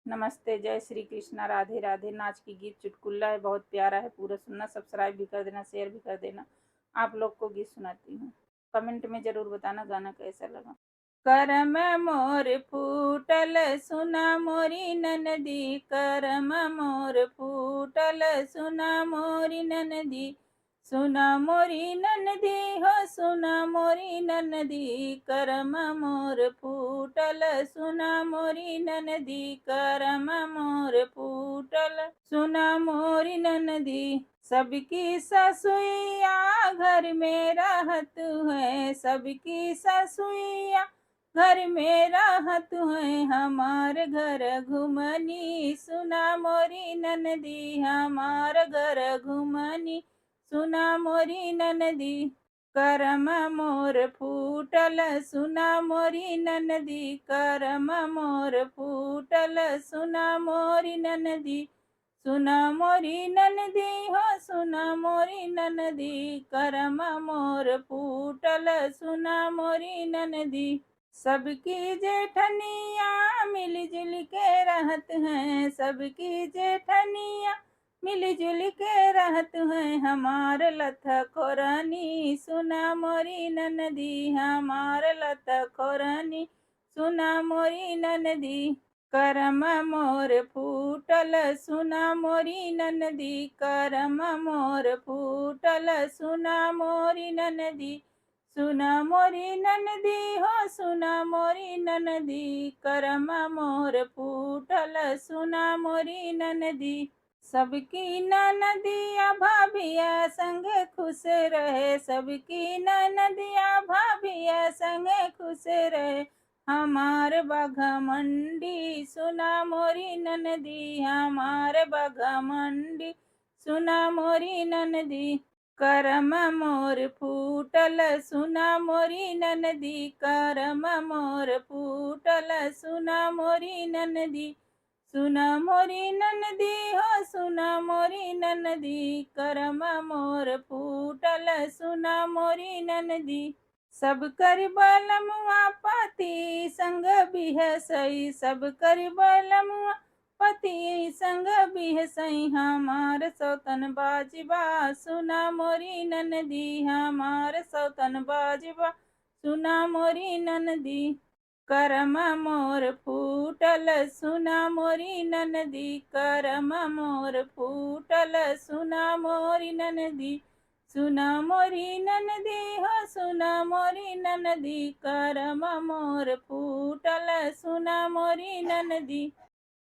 नमस्ते, जय श्री कृष्णा, राधे राधे। नाच की गीत चुटकुला है, बहुत प्यारा है, पूरा सुनना, सब्सक्राइब भी कर देना, शेयर भी कर देना। आप लोग को गीत सुनाती हूँ, कमेंट में जरूर बताना गाना कैसा लगा। करम मोर फूटल सुना मोरी ननदी, करम मोर फूटल सुना मोरी ननदी, सुना मोरी ननदी हो सुना मोरी ननदी, करम मोर फूटल सुना मोरी ननदी, करम मोर फूटल सुना मोरी ननदी। सबकी ससुइया घर में रहत है, सबकी ससुइया घर में रहत है, हमार घर घुमनी सुना मोरी ननदी, हमार घर घुमनी सुना मोरी ननदी। करम मोर फूटल सुना मोरी ननदी, करम मोर फूटल सुना मोरी ननदी, सुना मोरी ननदी हो सुना मोरी ननदी, करम मोर फूटल सुना मोरी ननदी। सबकी जेठनिया मिलजुल के रहत हैं, सबकी जेठनिया मिलजुल के रहत हैं, हमार लथ खोरनी सुना मोरी ननदी, हमार लथ खोरनी सुना मोरी ननदी। करम मोर फूटल सुना मोरी ननदी, करम मोर फूटल सुना मोरी ननदी, सुना मोरी ननदी हो सुना मोरी ननदी, करम मोर फूटल सुना मोरी ननदी। सबकी ननदिया भाभिया संग खुश रहे, सबकी ननदिया भाभिया संग खुश रहे, हमार बघमंडी सुना मोरी ननदी, हमार बघमंडी सुना मोरी ननदी। करम मोर फूटल सुना मोरी ननदी, करम मोर फूटल सुना मोरी ननदी, सुना मोरी ननदी हो सुना मोरी ननदी, करम मोर फूटल सुना मोरी ननदी। सब कर बलमुआ पति संग बिहसई, सब कर बलमुआ पति संग बिहसई, हमार सौतन बाजबा सुना मोरी ननदी, हमार सौतन बाजबा सुना मोरी ननदी। करम मोर फूटल सुना मोरी ननदी, करम मोर फूटल सुना मोरी ननदी, सुना मोरी ननदी हो सुना मोरी ननदी, करम मोर फूटल सुना मोरी ननदी।